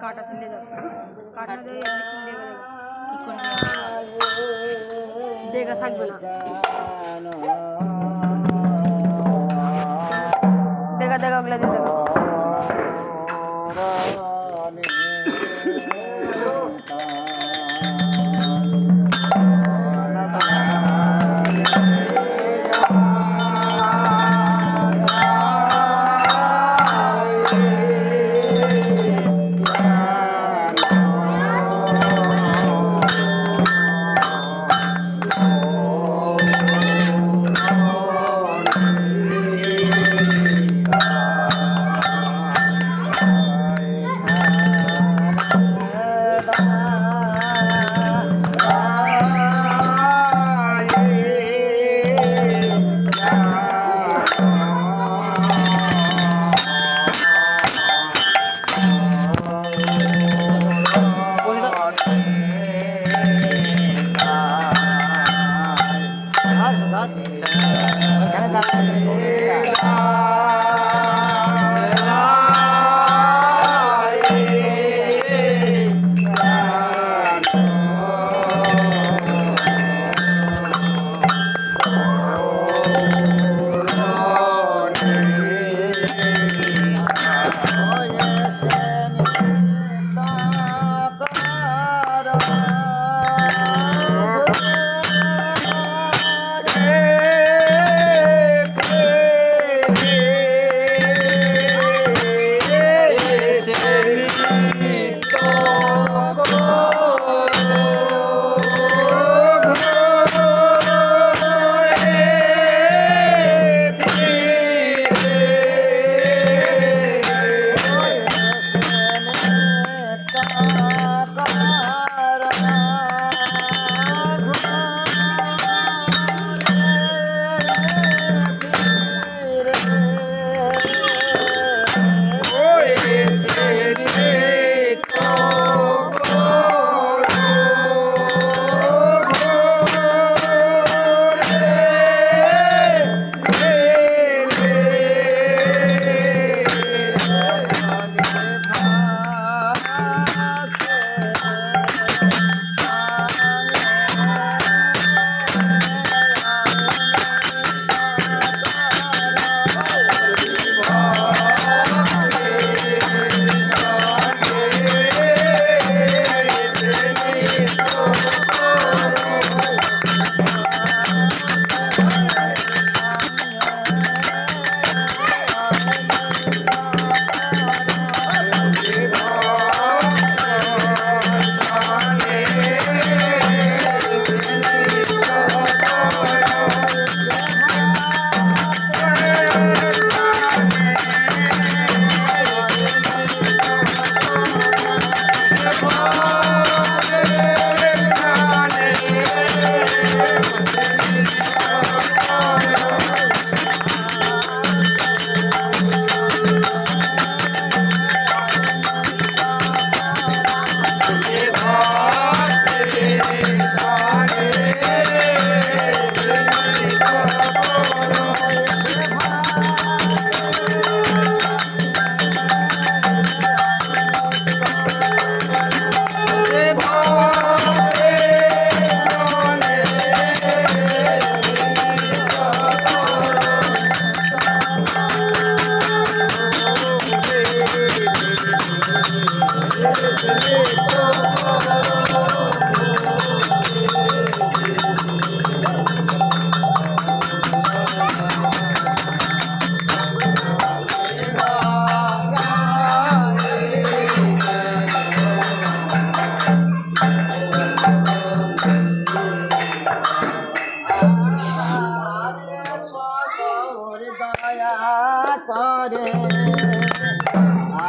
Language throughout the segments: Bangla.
काटा संडे काटा देगा থাকবে না देगा देगा अगला दे देगा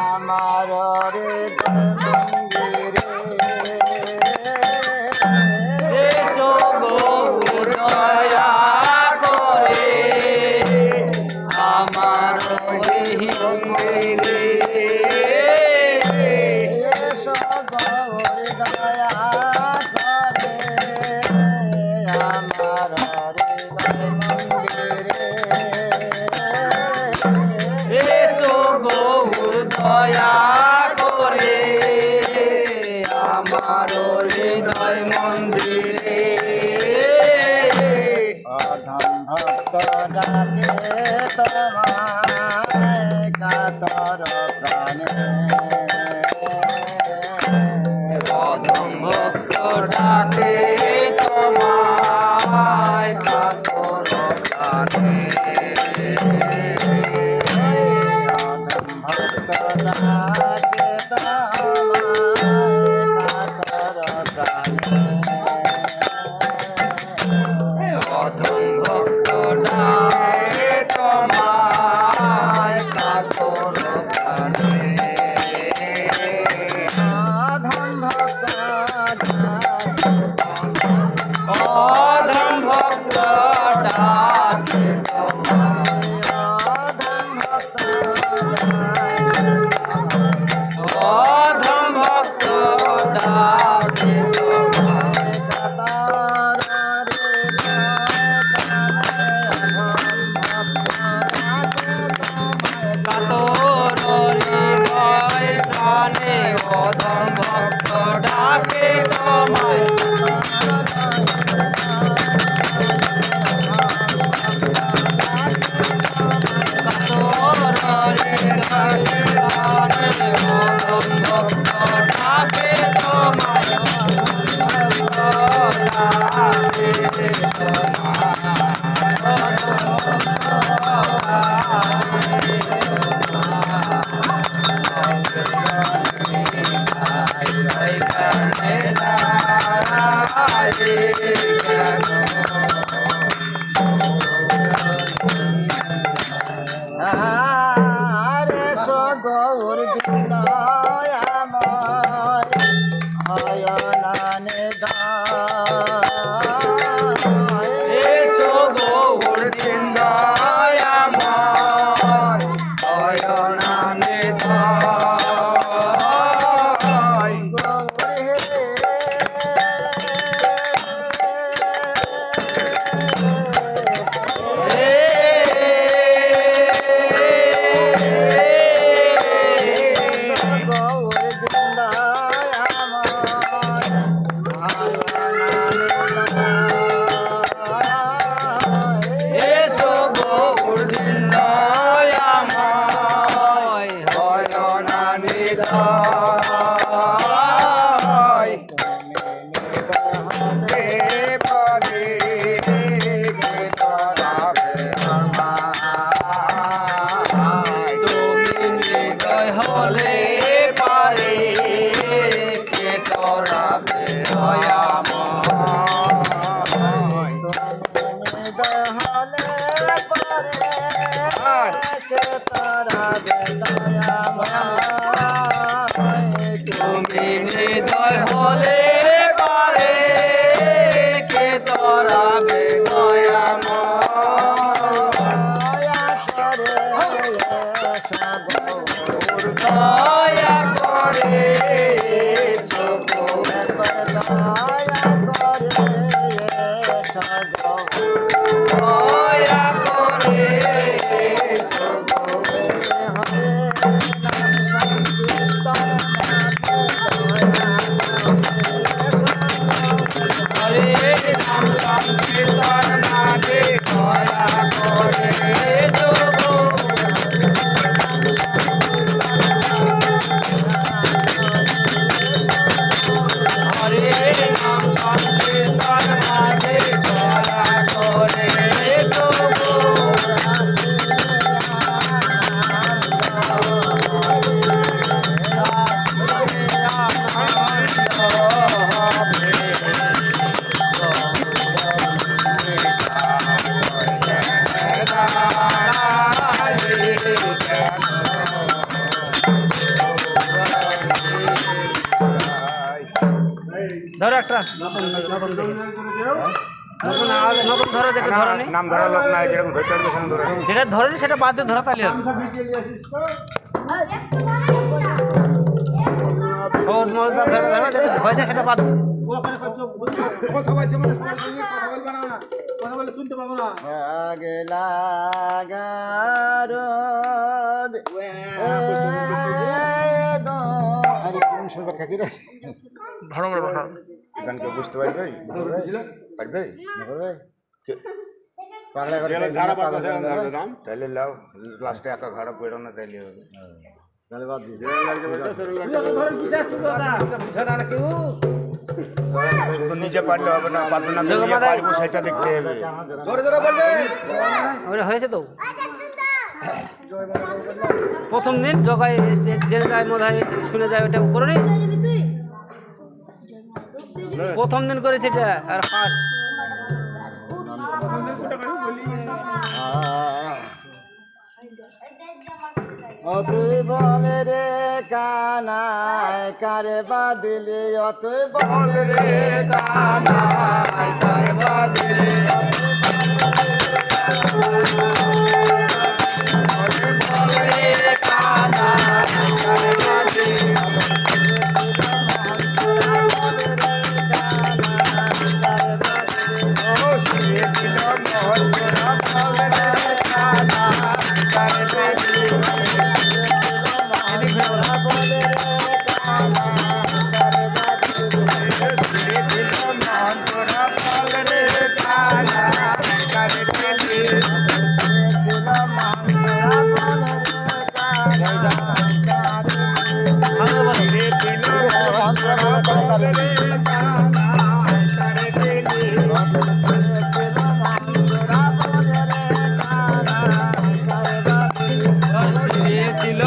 আমার রে দয়া করে আমার হৃদয় মন্দিরে এসো গৌর দয়া করে আমার হৃদয় মন্দিরে অধম ভক্ত ডাকে তোমায় কাতর প্রাণে অধম ভক্ত ডাকে তোমায় কাতর প্রাণে অধম ভক্ত ডাকে তোমায় কাতর প্রাণে অধম ভক্ত ডাকে তোমায় কাতর প্রাণে অধম ভক্ত অধম ভক্ত ডাকে অধম ভক্ত ডাকে কাতর হৃদয় প্রাণে অধম ভক্ত ডাকে তোমায় কাতর হৃদয় প্রাণে অধম ভক্ত ডাকে তোমায় আরে সগৌর দিনময় হয়নানে দায় এসো গৌর দিনদয়াময় অয়নানে ধায় এসো গৌর দিনদয়াময় অয়নানে ধায় তুমি হৃদয় হলে পারে কে তরাবে দয়াময় তুমি হৃদয় হলে পারে কে তরাবে দয়া করে এসো গৌর দয়া করে এসো হরে নাম সংকীর্তন নামে দয়া করে এসো হরে নাম সংকীর্তন নামে দয়া করে এসো ধরো একটা নতুন নতুন নতুন আগে নতুন ধরো যেটা ধরো নি নাম ধরা লোক নাই যেরকম ধরতে পারবে সেরকম ধরে যেটা ধরো নি সেটা বাদ দিয়ে ধরো তাহলে হবে। বহুত মজা ধরে ধরে যেটা হয়েছে সেটা বাদ দে। আগলা গারদ আরে কোন সুন্দর খাকি রে ভালো করে ভালো গান কেউ বুঝতে পারবে পারবে পাগলা করে তাইলে লাও লাস্টে একা ঘাড়া পেড়ো না তাইলে হবে তাহলে বাদ দিই শুধু নিচে পারলে হবে না পারবে না জগা নিয়ে মাথায়- পারবো সেটা দেখতে হবে ওটা হয়েছে তো প্রথম দিন জগায় জেনে যায় মনে হয় শুনে যায় ওটা করে নি প্রথম দিন করেছে এটা আর ফার্স্ট ও তুই বলে রে কানাই কারে বাদিলি ও তুই বলে রে কানাই কারে বাদিলি ছিল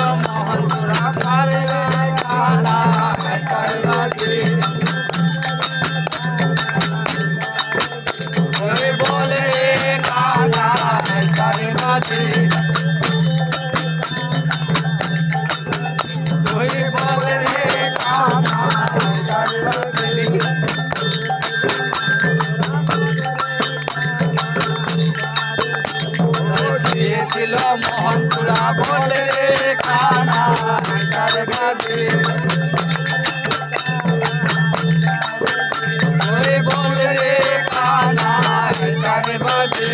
মোহনপুরা বলে কানা তার বাজে ওই বলে রে কানা তার বাজে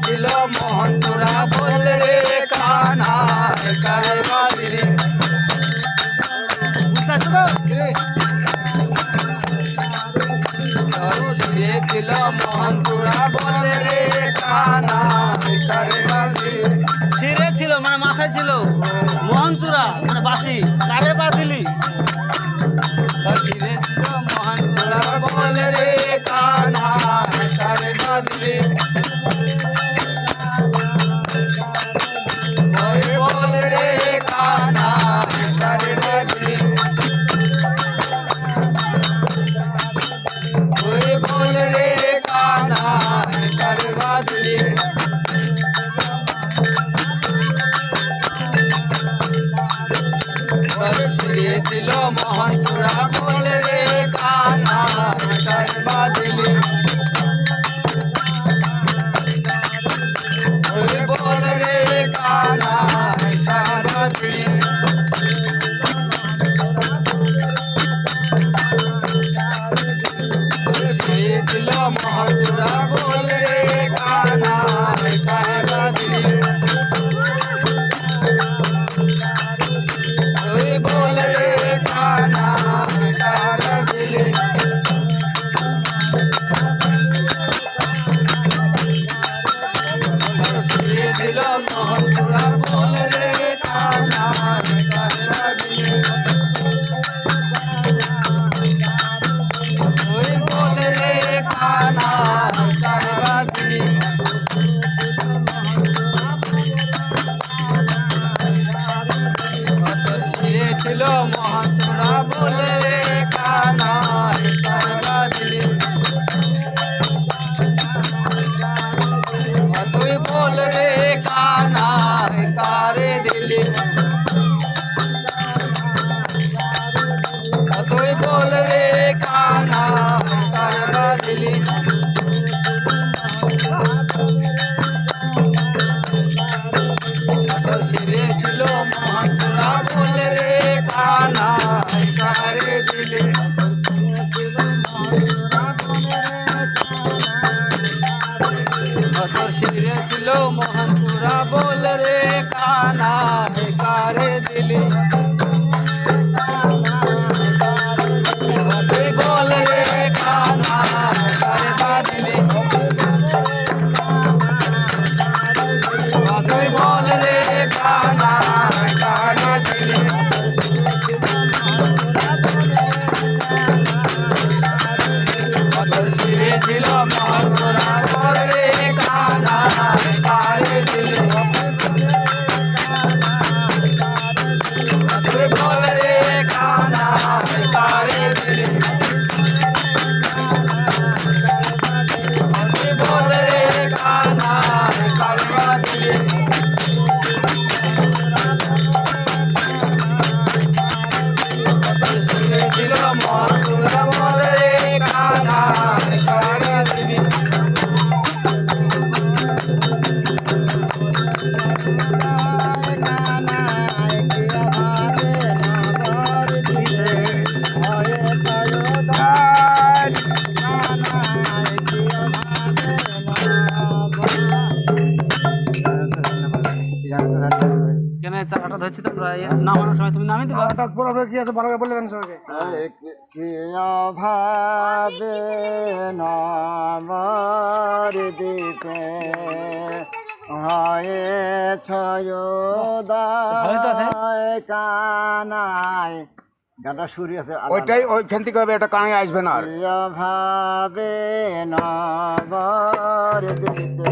ছিল মোহনপুরা বলে রে কানা তার বাজে ছিল মোহনপুরা বলে রে কানা ছিঁড়ে ছিল মানে মাথায় ছিল মোহনচূড়া মানে বাসি কারে বাঁধিলি ছিঁড়ে ছিল মোহনচূড়া বলে রে কানা কারে বাঁধিলি বলে রে কানা কারে বাঁধিলি বলে রে কানা কারে বাঁধিলি ছিল মোহনচূড়া বলে রে কানা কারে বাঁধিলি বলে রে কানা কারে বাঁধিলি ছিল মোহনচূড়া বলে রে কানা কারে বাঁধিলি বলে রে কানা কারে বাঁধিলি ছিল মোহনচূড়া বলে রে কানা কারে বাঁধিলি বলে রে কানা কারে বাঁধিলি ছিল মোহনচূড়া বলে রে কানা কারে বাঁধিলি তুই বলে রে কানা কারে দিলি তুই বলে রে কানা কারে বাঁধিলি শিরে ছিল মহান তোরা বলে রে কানাই কারে দিলে তোর শিরে ছিল মহান তোরা বলে রে কানাই কারে দিলে বলে রে কানাই কারে দিলে বল রে কানা কানা দিলে শিরে ছিল মহাপুরা বল রে কানা কারে দিলে বল রে কানা কারে দিলে বল রে কানা কারে দিলে ছিল মহাপুরা বল রে কানা কারে দিলে কেন চাকাটা ধরছি তোমরা নামানোর সময় তুমি নামিয়ে দিবা কি আছে ভালো করে বলে দেন সবাইকে কি অভাবে নমর দিতে হয়েছ কানাই গানটা সুরি আছে ওইটাই ওইখান থেকে হবে, এটা কানে আসবে না আর। ভাবে নমর দিতে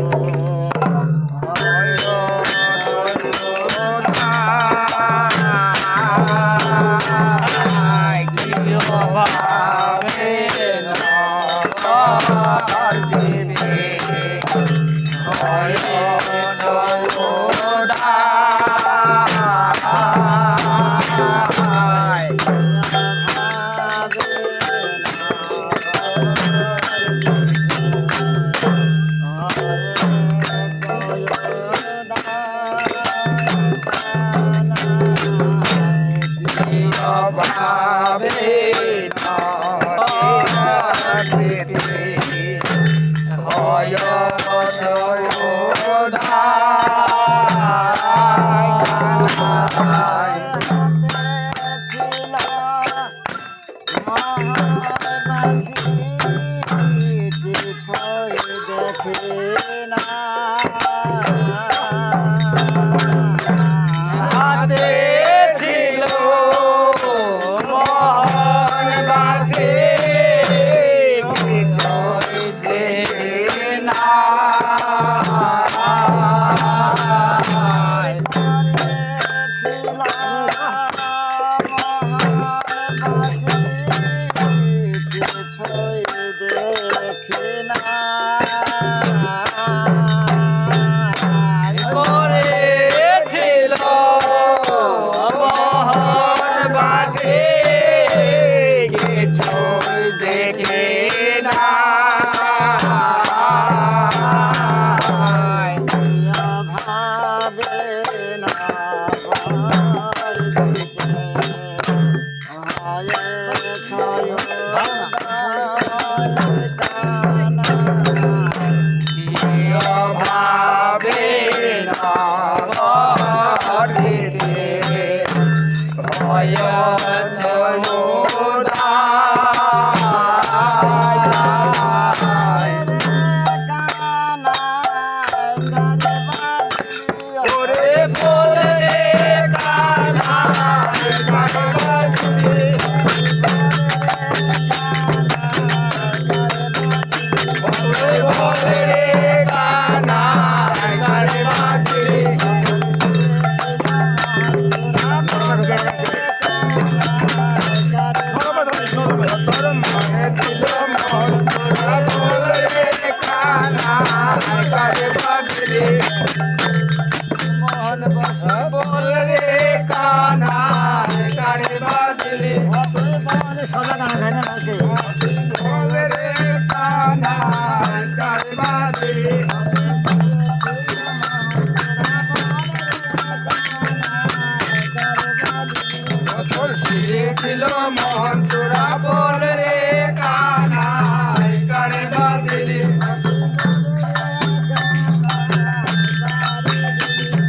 ছিল মোহন চোরা বল রে কানাই কারে বাদিলি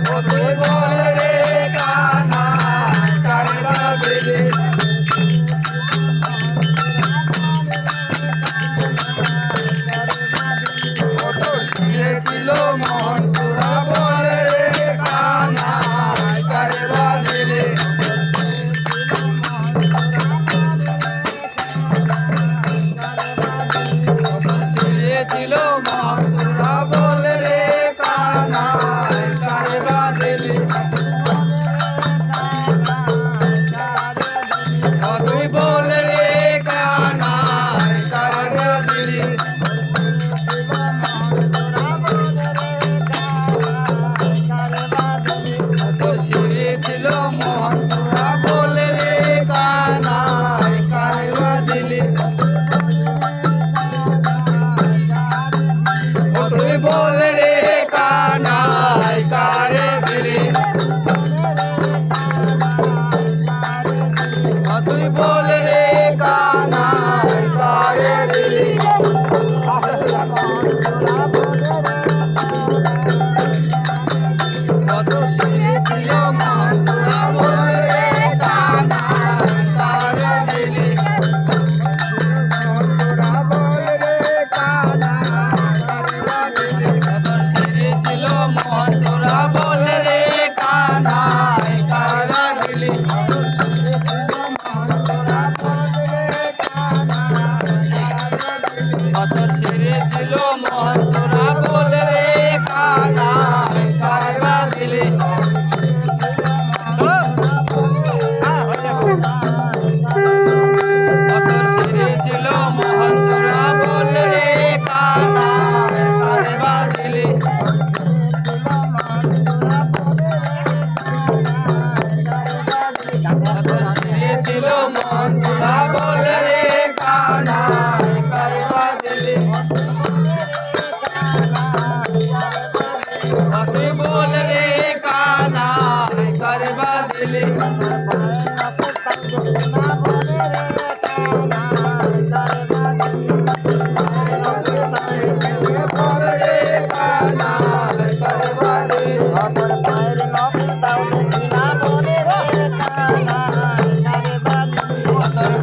ও তুই বল রে কানাই কারে বাদিলি কত ছিল মোহন চোরা বল রে কানাই কারে বাদিলি ছিল মহাচোরা বলে রে কানাই কারে বাদিলি তুই বলে রে কানাই কারে বাদিলি ছিল মহাচোরা বলে রে কানাই কারে বাদিলি তুই বল রে কানাই কারে দিলি তুই বল রে কানাই কারে দিলি কত ছিল মহাচোরা বল রে কানাই কারে দিলি ছিল মহাচোরা বল রে কানাই কারে দিলি কতর সিরে ছিল মহাচোরা বল রে কানাই কারে দিলি কতর সিরে ছিল মহাচোরা বল রে কানাই কারে দিলি ছিল মহাচোরা বল রে কানাই কারে বাদিলি তুই বল রে কানাই কারে বাদিলি বল রে কানাই কারে বাদিলি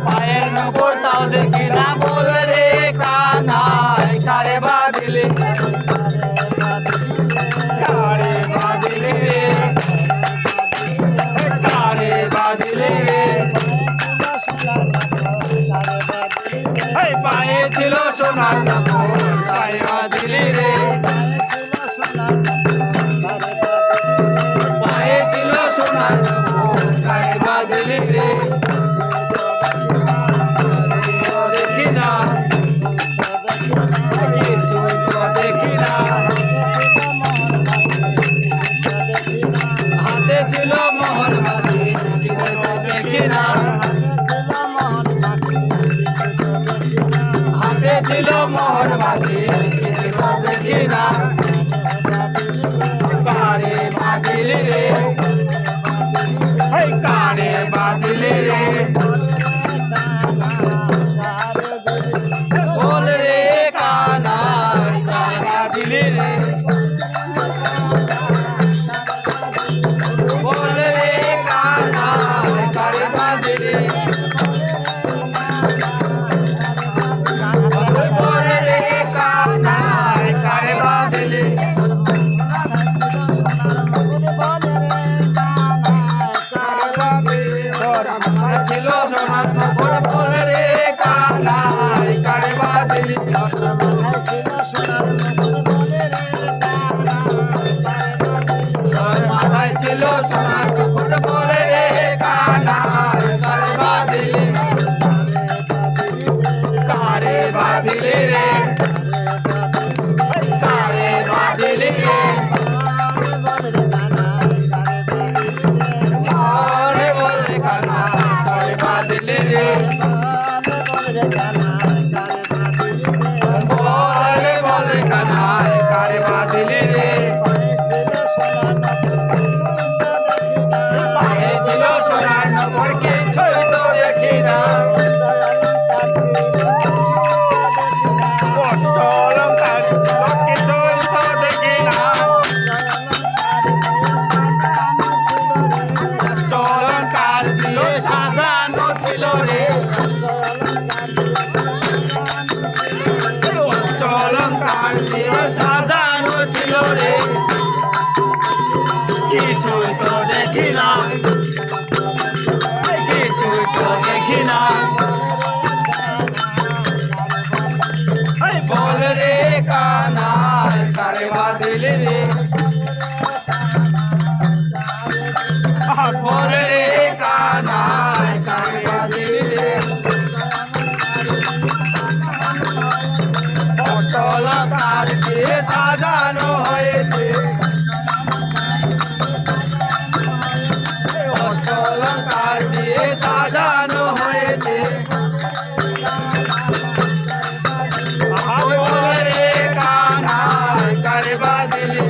পায়ের নগর তাও দেখি না বল রে কানাই কারে বাদিলি কারে বাদিলি রে কারে বাদিলি রে পায়ে ছিল সোনার নগর কারে বাদিলি রে পায়ে ছিল সোনার নগর কারে বাদিলি রে দেখি না কিছু তো দেখি না হাতে ছিল মোহন বাসি দেখি না হাতে ছিল মোহন বাসি দেখি না কারে বাদিলি রে কারে বাদিলি রে বল রে কানাই কারে দিলি রে বল রে বল রে কানাই কারে বাঁধিলি রে অটল তার দিয়ে সাজানো হয়েছে অটল তার দিয়ে সাজানো হয়েছে বল রে কানাই কারে বাঁধিলি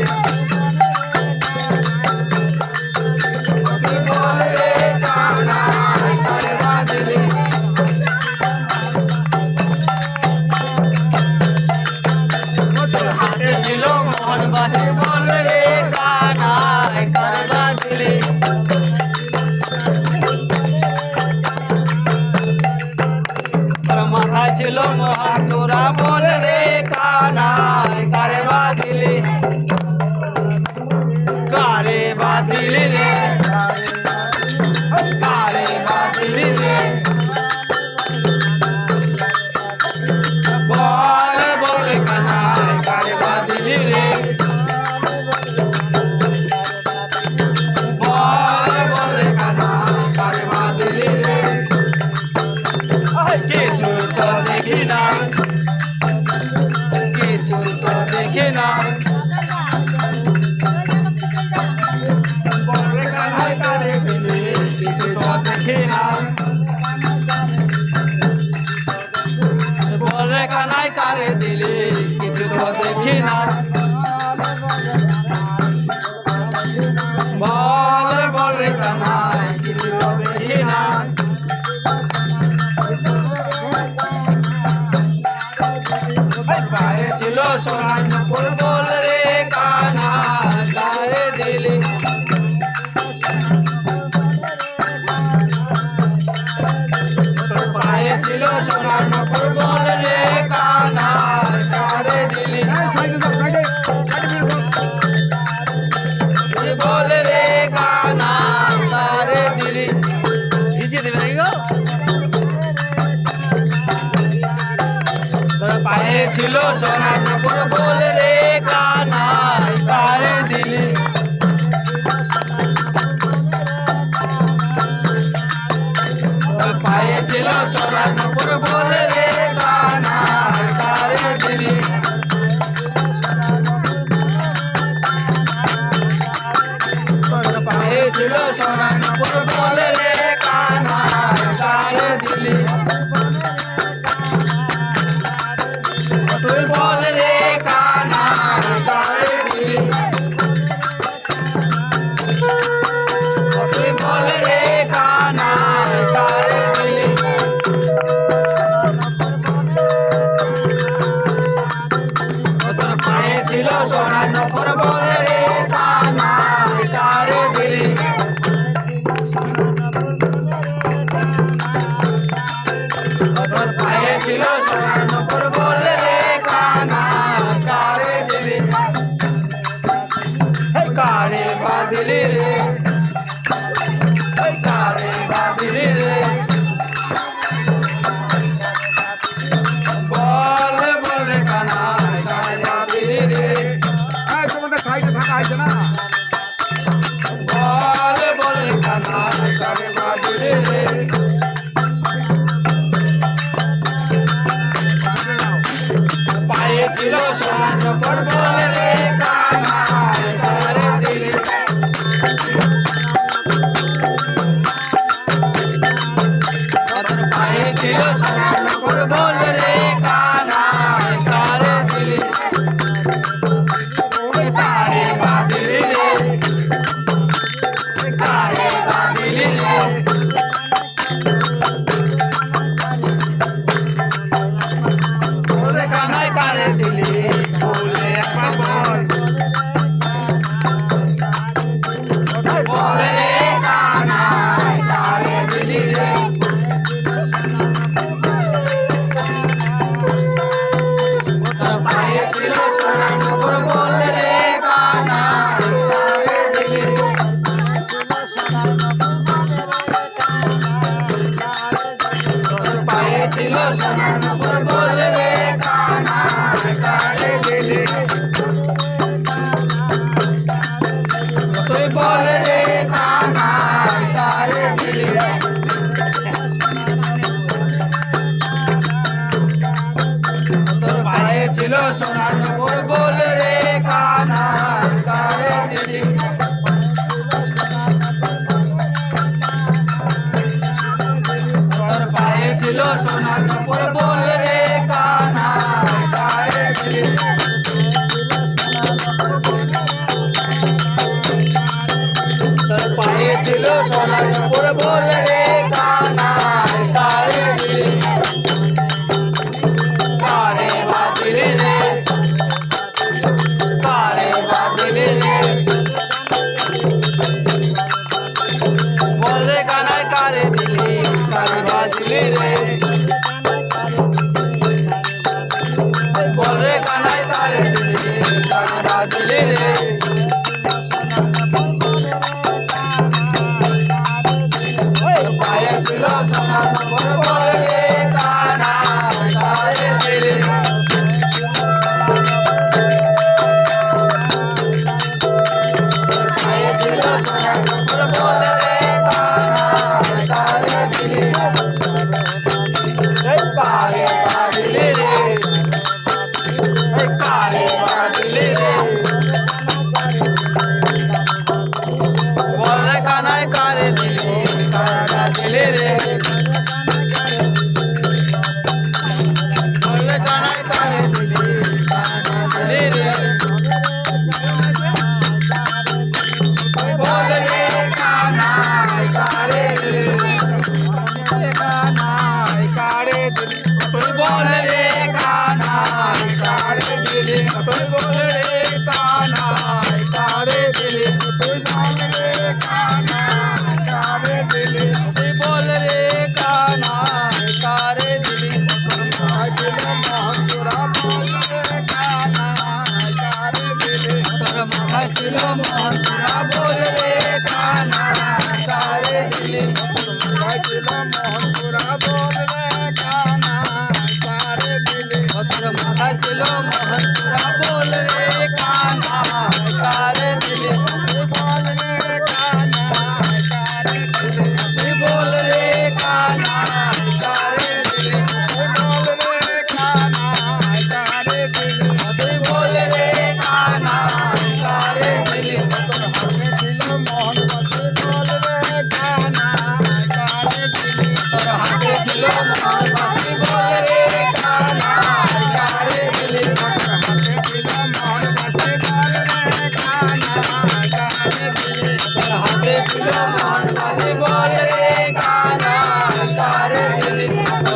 বল রে কানাই কারে বাঁধিলি হাতে ছিল মোহন বাসি বল রে কানাই কারে বাঁধিলি মাথায় ছিল মোহন চূড়া বল রে কানাই কারে বাঁধিলি কারে বাঁধিলি রে কারে বাঁধিলি রে বল বল রে কানাই কারে বাঁধিলি রে বল বল রে কানাই কারে বাঁধিলি রে কিছু তো দেখি না কিছু তো দেখি না বল রে কানাই কারে দিলি কিছু তো দেখি না বল রে কানাই কারে দিলি কিছু তো দেখি না বল বল রে কানাই কিছু তো দেখি না পায়ে ছিল সোনার নুপুর বল রে কানাই কারে দিলি পায়ে ছিল সোনার নুপুর বল রে কানাই কারে দিলি বল রে কানাই কারে দিলি ভিজিয়ে দেবে নাকি গো পায়ে ছিল সোনার নুপুর বল রে কানাই কারে দিলি পায়ে ছিল সোনার নুপুর বল রে কানাই কারে দিলি পায়ে ছিল সোনার নুপুর বল রে কানাই কারে দিলি তুই বল রে কানাই কারে দিলি তুই বল রে কানাই কারে দিলি তোর পায়ে ছিল সোনার নুপুর বল রে কানাই কারে দিলি তোর পায়ে ছিল সোনার নুপুর বল রে কানাই কারে দিলি কারে বাঁধিলি রে কারে বাঁধিলি রে বল বল রে কানাই কারে বাঁধিলি রে তোমাদের সাইডে থাকা আছে না বল বল রে কানাই কারে বাঁধিলি রে পায়ে ছিল সোনার নুপুর বল রে কানাই কারে দিলি পায়ে ছিল সোনার নুপুর বল রে কানাই কারে দিলি কারে বাঁধিলি রে কারে বাঁধিলি রে বল রে কানাই কারে দিলি বলে একবার বল বল রে কানাই কারে দিলি রে পায়ে ছিল সোনার নুপুর বল রে কানাই কারে দিলি পায়ে ছিল সোনার নুপুর বল রে কানাই কারে দিলি তুই বল রে কানাই ছিল সোনার উপর বলে রে কানাই কারে দিলি কারে বাদিলি রে কারে বাদিলি রে বলে কানাই কারে দিলি কারে বাদিলি রে বলে কানাই কারে দিলি কারে বাদিলি রে পায়ে ছিল সোনার উপর বলে রে কানাই কারে দিলি পায়ে ছিল সোনার উপর বলে রে কানাই কারে দিলি কারে বাদিলি রে কারে বাদিলি রে বলে কানাই কারে দিলি কারে দিলি রে বলে কানাই কারে দিলি কারে দিলি রে বলে রে কানাই কারে দিলি কানাই কারে দিলি তুই বলে রে কানাই কারে দিলি তুই বলে রে কানাই কারে দিলি তুই বলে রে কানাই কারে দিলি তুই বলে রে কানাই কারে দিলি তোর মাথায় ছিল মোহন তোরা বলে রে কানাই কারে দিলি তোর মাথায় ছিল মোহন তোরা বলে রে কানাই কারে দিলি তুই বলে রে কানাই কারে দিলি তুই বলে রে কানাই কারে দিলি তোর হাতে ছিল মোহন বাসি বলে রে কানাই কারে দিলি তোর হাতে ছিল মোহন বাসি বলে রে কানাই কারে দিলি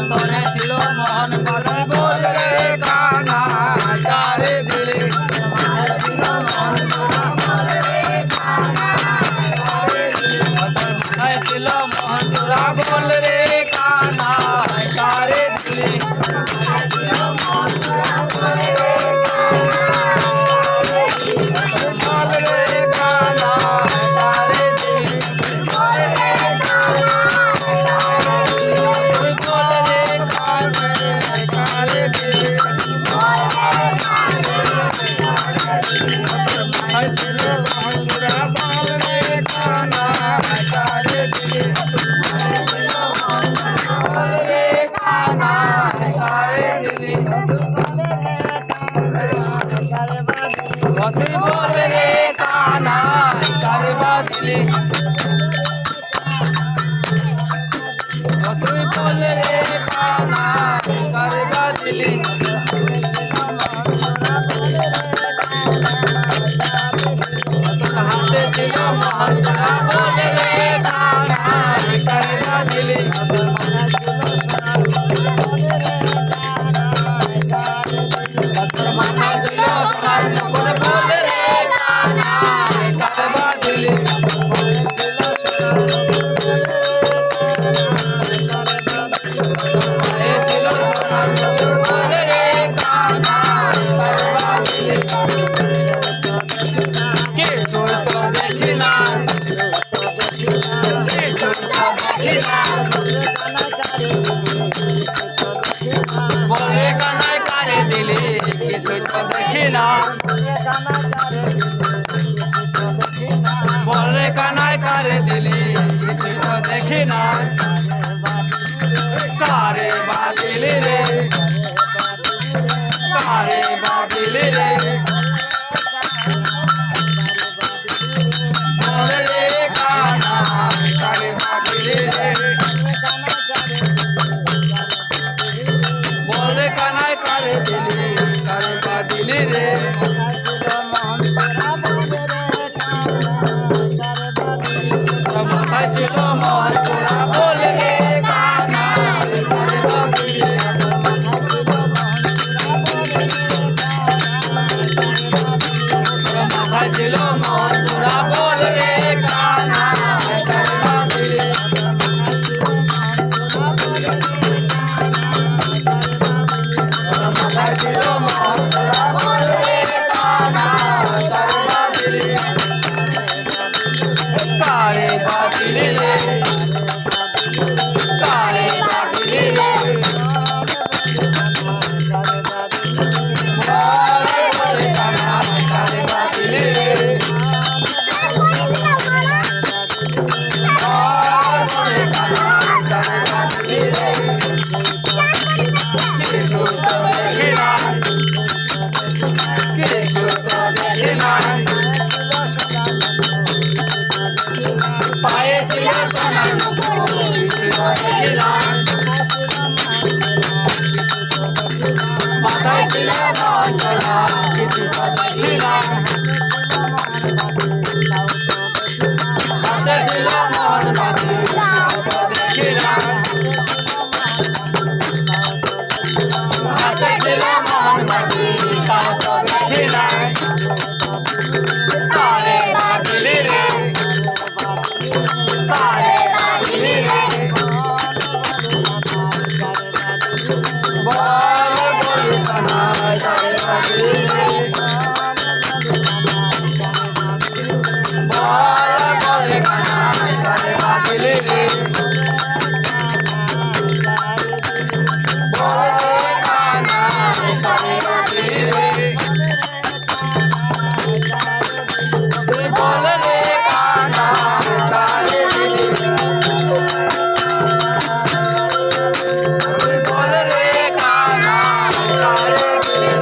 তোরে ছিল মোহন বাসি বলে রে কানাই কারে দিলি মাথায় ছিল মোহন তোরা বলে রে কানাই কারে দিলি বলে রে কানাই কারে দিলি তুই বলে রে কানাই কারে দিলি মাথায় ছিল মোহন তোরা বলে রে কানাই কারে দিলি বলে রে কানাই কারে দিলি তুই বলে রে কানাই কারে বাদিলি তুই বলে রে কানাই কারে বাদিলি তোর হাতে ছিল মোহন তোরা বলে রে কানাই কারে বাদিলি তোর মাথায় ছিল সোনার মুকুট বলে রে কানাই কারে বাদিলি পায়ে ছিল সোনার মুকুট বলে রে কানাই কারে বাদিলি কে তোর তো দেখি না কে তোর তো দেখি না বলে কানাই কারে দিলি কিছুই তো দেখি না বলে কানাই কারে দিলি কিছুই তো দেখি না কারে বাদিলি রে কারে বাদিলি রে বলে রে কানাই কারে বাদিলি রে বলে কানাই কারে দিলি কারে বাদিলি রে ছিল মোহন তোরা বল রে কানা একারে বাঁধিলি মাথায় ছিল মোহন তোরা বল রে কানা একারে বাঁধিলি মাথায় ছিল মোহন তোরা বল রে কানা একারে বাঁধিলি কারে বাঁধিলি রে কারে বাঁধিলি রে বলে কানা কারে বাঁধিলি রে বলে কানা কারে বাঁধিলি রে কিছু তো দেখি না কিছু তো দেখি না পায়ে ছিল সোনার মুকুট কিছু তো দেখি না মাথায় ছিল মোহন তোরা কিছু তো দেখি না হাতে ছিল মোহন বাসি তো দেখি না হাতে ছিল মোহন বাসি তাও তো দেখি না কারে বাঁধিলি রে কারে বাঁধিলি রে বল কানা কারে বাঁধিলি রে বল কানা কারে বাঁধিলি রে বল কানা কারে বাঁধিলি রে বল রে কানা কারে দিলি বল রে কানা কারে দিলি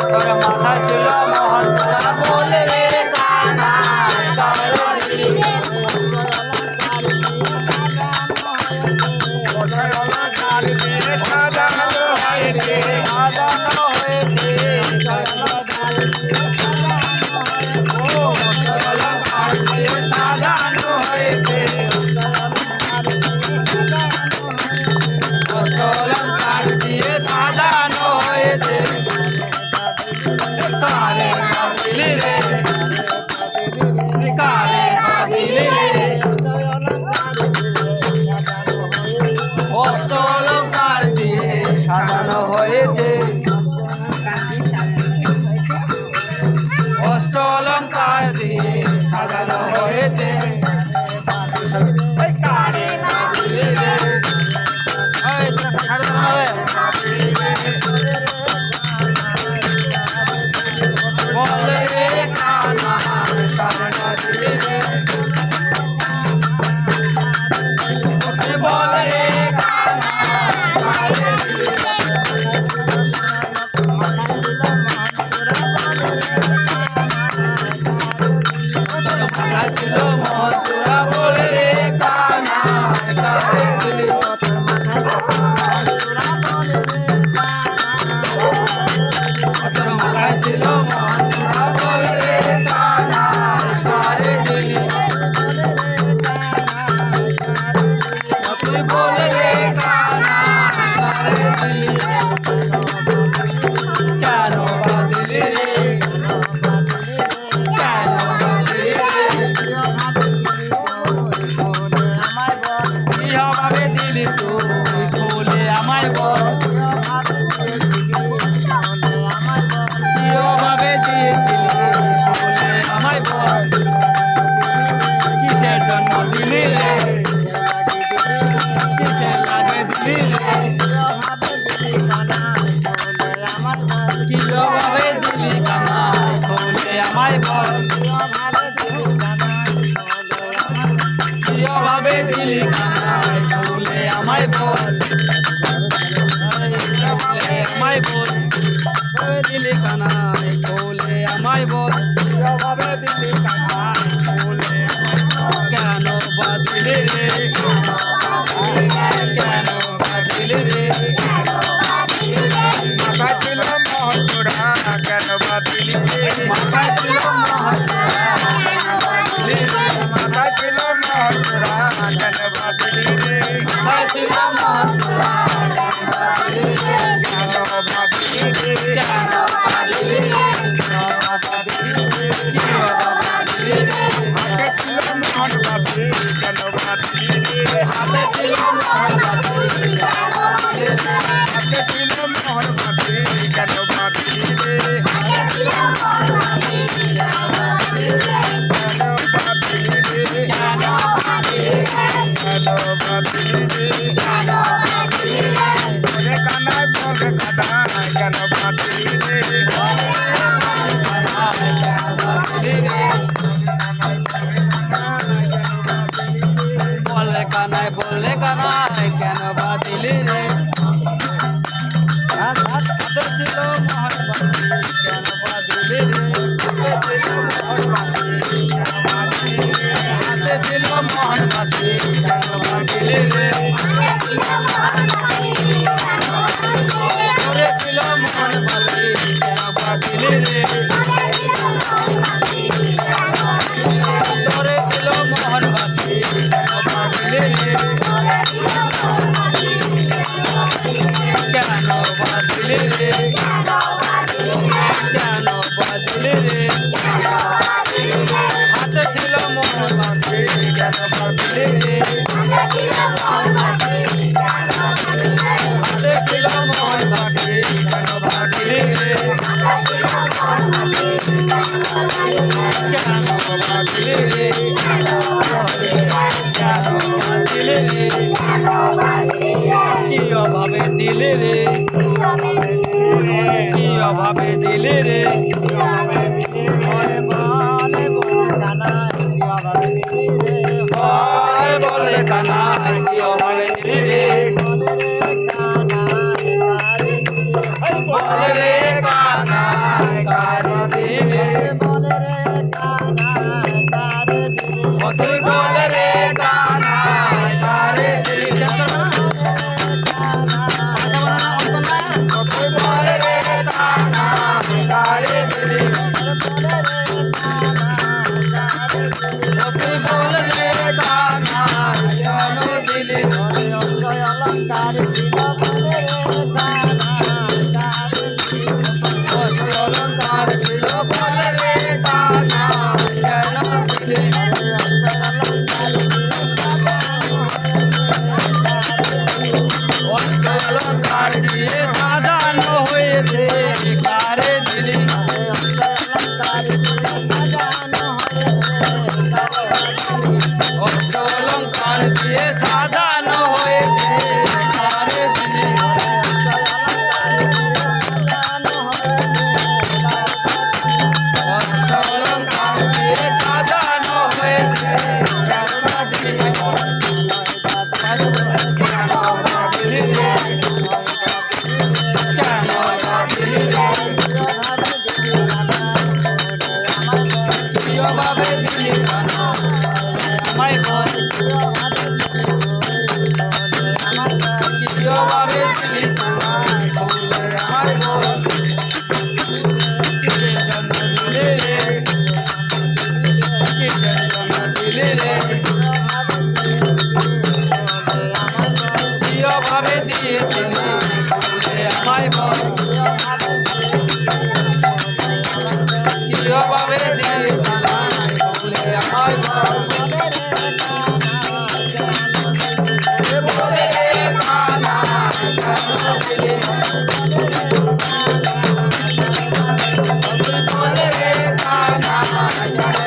তোর মাথা ছিল মোহন তোরা বল রে কানা কারে দিলি অলঙ্কার দিয়ে সাজানো হয়েছে সাজানো হয়েছে অলঙ্কার দিয়ে সাজানো হয়েছে অলঙ্কার দিয়ে সাজানো হয়েছে কারে বাঁধিলি রে কারে বাঁধিলি রে অষ্ট অলঙ্কার দিয়ে সাজানো হয়েছে অষ্ট অলঙ্কার দিয়ে সাজানো হয়েছে কারে বাঁধিলি রে বল রে কানা কারে বাঁধিলি রে বল রে কানা কারে দিলি মাথায় ছিল মোহন তোরা বল রে কানা কারে দিলি মাথায় ছিল মোহন তোরা বল রে কানা কারে দিলি তুই বল রে কানা কারে দিলি কেন বাঁধিলি রে কেন বাঁধিলি রে কিভাবে দিলি তুই বলে আমায় বল কিভাবে দিয়েছিলি বলে আমায় বল কিসের জন্য দিলি রে কিসের লাগে দিলি রে কিভাবে দিলি কানা বলে আমায় বল কিভাবে দিলি কানা বলে আমায় বল আমায় বল দিলি কানা বলে আমায় বল কিভাবে দিলি কানা বলে কেন বাঁধিলি রে কেন বাঁধিলি রে মাথায় ছিল মোহন তোরা কেন বাঁধিলি রে মাথায় ছিল কি অভাবে দিলি রে হাতে ছিল মোহন বাসি কেন বাঁধলি রে হাতে ছিল মোহন বাসি হাতে ছিল মোহন বাসি কেন বাঁধলি রে কানায় বলে কানায় কেন বাঁধলি রে বলে কানায় কেন বাঁধলি রে হাতে ছিল মোহন বাসি কেন বাঁধলি রে হাতে ছিল মোহন বাসি কেন বাঁধলি রে ধরে ছিল মোহন বাসি কেন বাঁধলি রে ধরে ছিল মোহন বাসি কেন বাঁধলি রে কেন বাঁধলি রে কেন বাঁধলি রে হাতে ছিল মোহন বাসি কেন বাঁধলি রে হাতে ছিল মোহন বাসি কেন বাঁধলি রে কেন বাঁধলি রে কেন বাঁধলি রে কি অভাবে দিলে রে কি অভাবে দিলে রে বলে কানায় কি অভাবে দিলি রে বলে রে কানায় কারে দিলি তুই বলে রে কানায় কারে দিলি তুই বলে রে কানায় কারে দিলি তুই বলে রে কানায় কেন দিলি অলঙ্কার ছিল বলে রে অলঙ্কার ছিল বলে রে কানায় কেন দিলি অলঙ্কার দিয়ে সাজানো হয়েছে কারে দিলি অলঙ্কার দিয়ে সাজানো হয়েছে কারে দিলি অলঙ্কার দিয়ে সাজানো হয়েছে ভাবে দিলি আমায় বল ভাবে দিলি আমায় বল কিসের জন্য দিলে রে কিসের জন্য দিলে রে ভাবে দিয়েছিলি আমায় বল ভাবে দিয়েছিলি আমায় বল বলে রে কানায় কেন দিলি বলে রে কানায় কেন দিলি বলে রে কানায় কেন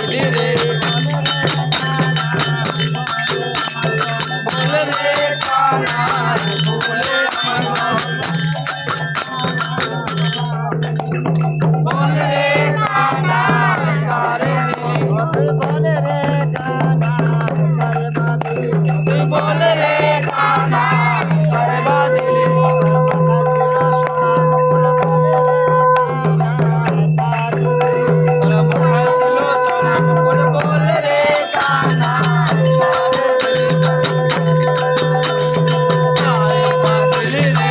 দিলি Bye. বলে রে কানাই করে বাদিলি তুই বলে রে কানাই করে বাদিলি মাথায় ছিল সোনা মুকুট বলে রে কানাই করে বাদিলি রে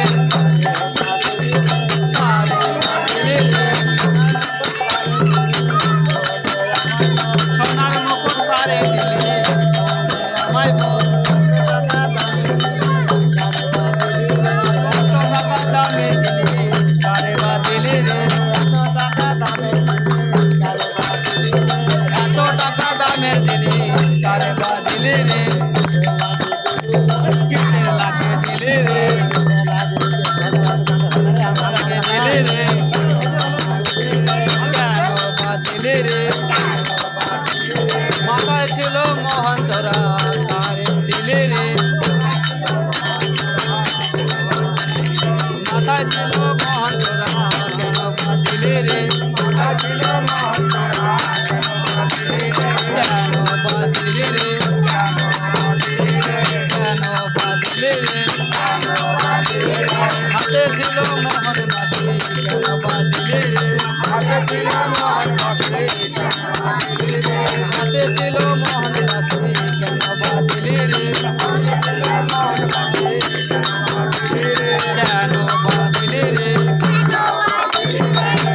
সোনার মুকুট কারে দিলি আমায় বল কত টাকা দামে দিলি কারে বাদিলি রে এত টাকা দামে দিলি কারে বাদিলি রে কিসের লাগে দিলি রে লাগে দিলি রে কেন বাদিলি রে মাথায় ছিল মোহন চোরা কারে দিলি রে মাথায় ছিল মোহন চোরা কেন বাদিলি রে মাথায় ছিল মোহন চোরা কেন বাদিলি রে কেন বাদিলি রে হাতে ছিল মোহন বাসি কেন বাদিলি রে হাতে ছিল মোহন বাসি হাতে ছিল মোহন বাসি কেন বাদিলি রে কেন বাদিলি রে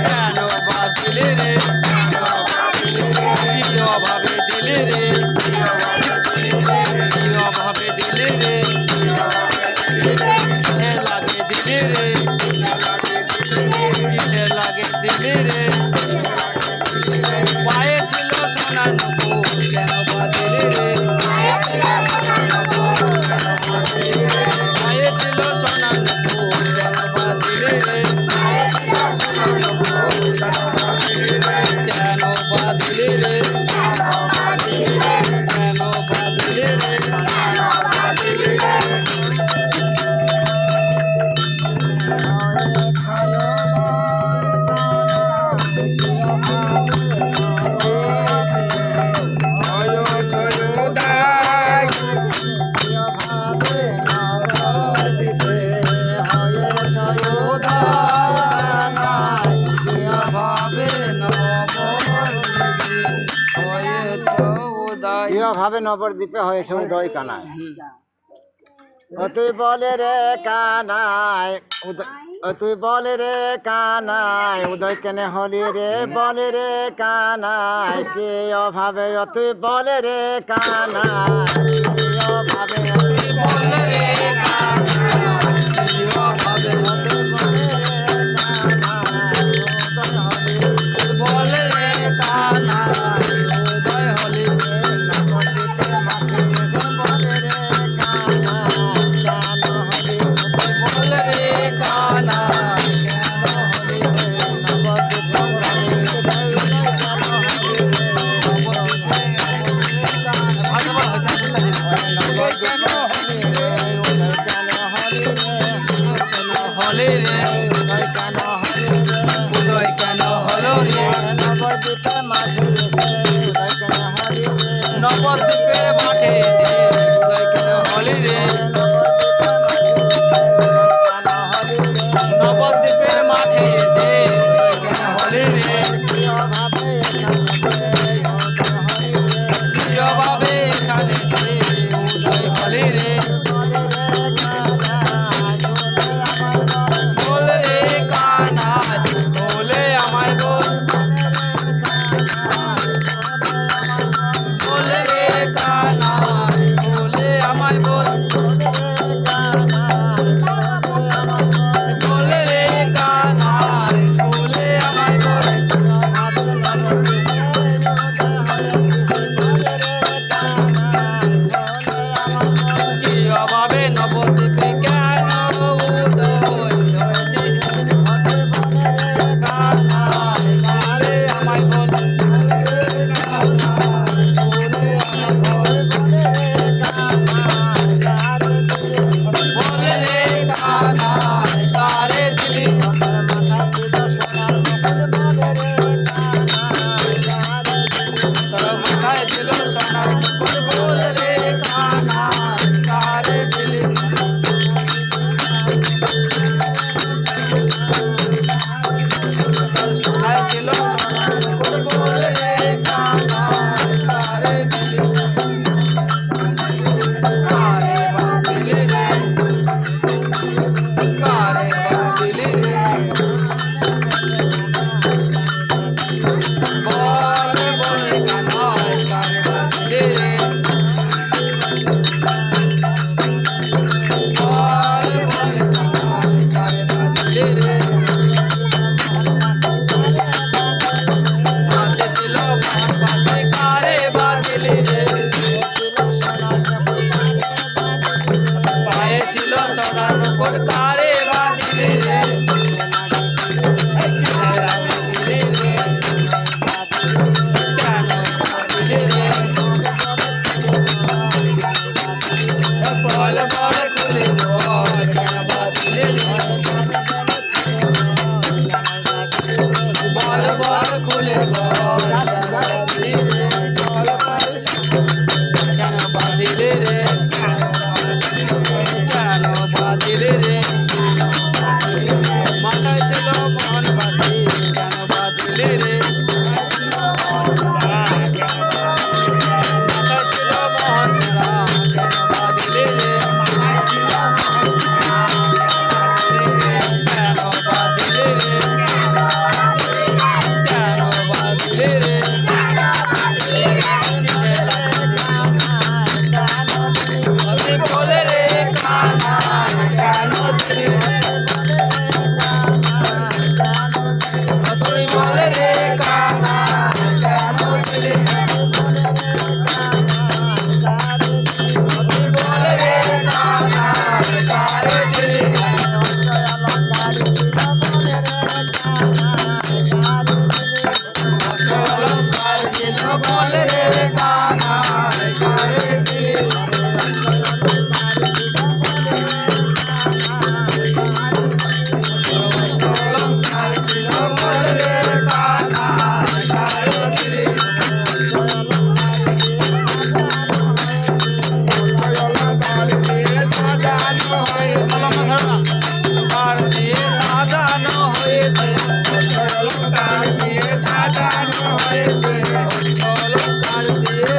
কেন বাদিলি রে কি অভাবে দিলি রে কি অভাবে দিলি রে কিসের লাগে দিলি রে কিসের লাগে দিলি রে পায়ে ছিল সোনার মুকুট কেন বাদিলি রে পায়ে ছিল সোনার মুকুট কেন বাদিলি রে কেন বাদিলি রে কেন বাদিলি রে ভাবে নবদ্বীপে হয়েছে উদয় কানাই তুই বলে রে কানাই তুই বলে রে কানাই উদয় কেনে হলি রে বলে রে কানাই কে অভাবে তুই বলে রে কানাই অভাবে তুই বলে রে কানাই কি অভাবে বলে রে কানাই উদয় হলি বলে রে কানাই হলে রে উদয় কেন হলো রে নবদ্বীপের মাঠে এসে উদয় কেন হলি রে নবদ্বীপের মাঠে এসে উদয় কেন হলি রে কি অভাবে এখানে এসে উদয় হলি রে বলে রে কানাই বলে আমায় বল বলে রে কানাই কেন বাঁধিলে রে কেন বাঁধিলে রে মাথায় ছিল মন বাসি কেন বাঁধিলে রে মাথায় ছিল মন ছাড়া কেন বাঁধিলে রে কেন বাঁধিলে রে কেন বাঁধিলে রে বলে রে কানা কেন দিলি তুই বলে রে কানা কেন দিলি তুই বলে রে কানা কারে দিলি অলঙ্কার ছিল বলে রে কানা কারে দিলি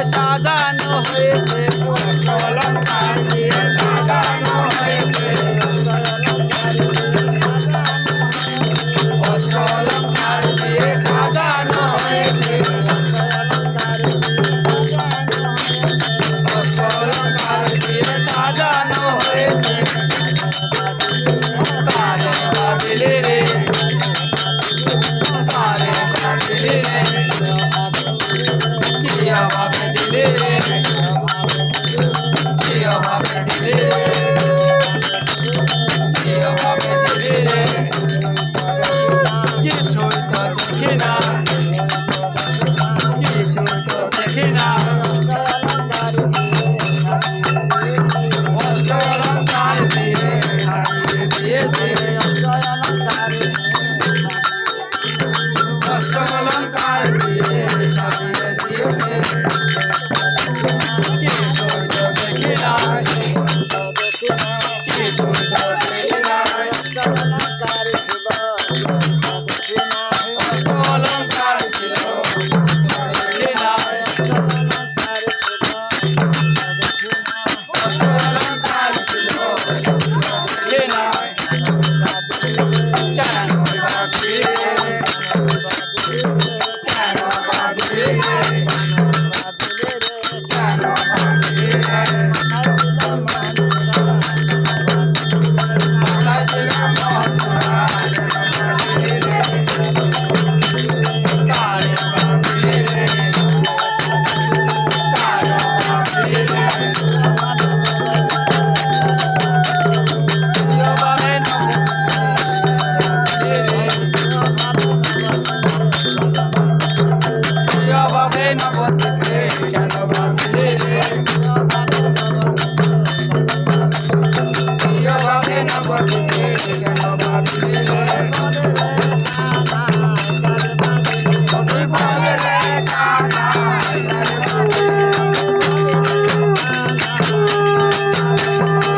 সাজানো হয়েছে অলঙ্কার দিয়ে সাজানো হয়েছে অলঙ্কার দিয়ে সাজানো হয়েছে অলঙ্কার দিয়ে সাজানো হয়েছে কারে বাঁধিলে রে কারে বাঁধিলে রে কিয়া ভাবে দিলে রে কিয়া ভাবে দিলে রে কিয়া ভাবে দিলে রে কিছুই তো দেখি না কিছুই তো দেখি না অলঙ্কার দিয়ে সাজিয়ে দিয়েছে অলঙ্কার দিয়ে সাজিয়ে দিয়েছে কিছুই তো দেখি না কিছুই তো দেখি না অলঙ্কার ছিল দেখি না অলঙ্কার ছিল দেখি না কেন বাঁধিলে কেন বাঁধিলে কেন বাঁধিলে মাথায় ছিল মন ছাড়া কারে বাঁধিলে রে কারে বাঁধিলে রে ভাবে নবদ্বীপে কেন বাঁধিলে রে ভাবে নবদ্বীপে কেন বাঁধিলে রে তুই বলে রে কানা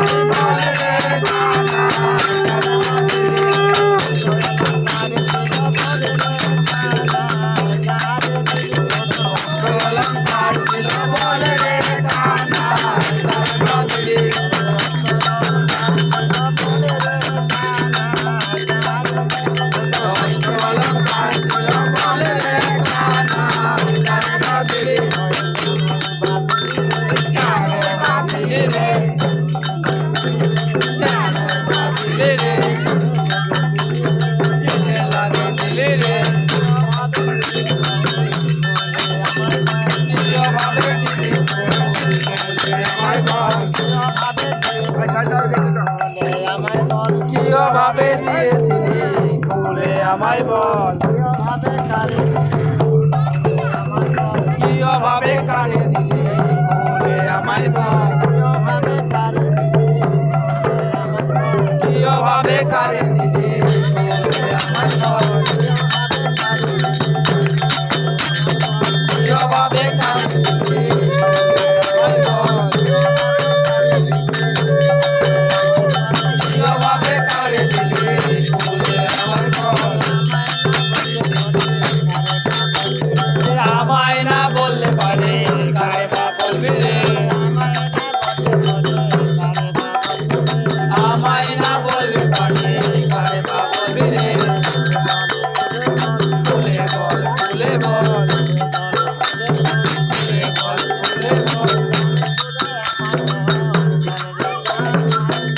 তুই বলে রে কানা অলঙ্কার ছিল বলে রে কানা অলঙ্কার ছিল বলে রে কানা কেন বাঁধিলে রে কেন বাঁধিলে রে কিসে লাগে দিলে রে ভাবে দিলি কিয় ভাবে দিয়েছিলিস খুলে আমায় বল কিয় ভাবে কানে দিলি খুলে আমায় বল কিয় ভাবে কানে দিলি খুলে আমায় বল কিয় ভাবে কানে দিলি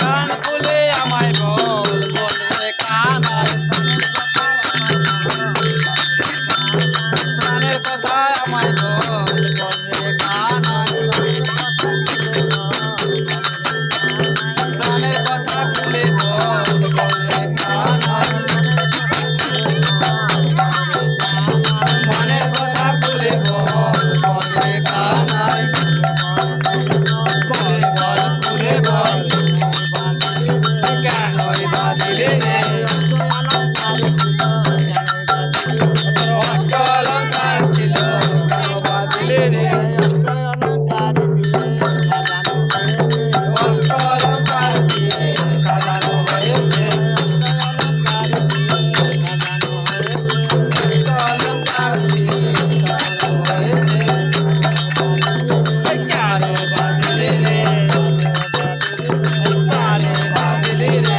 কান খুলে আমায় বল বল রে কানাই প্রাণের কথা আমায় বল বল রে কানাই প্রাণের কথা খুলে বল বল রে কানাই মনের কথা খুলে বল বল রে কানাই বল বল খুলে বল কেনই বাঁধিলে রে অষ্ট অলঙ্কার ছিল কেন বাঁধিলে রে অষ্ট অলঙ্কার দিয়ে সাজানো হয়েছে অষ্ট অলঙ্কার দিয়ে সাজানো হয়েছে কেন বাঁধিলে রে কারে বাঁধিলে রে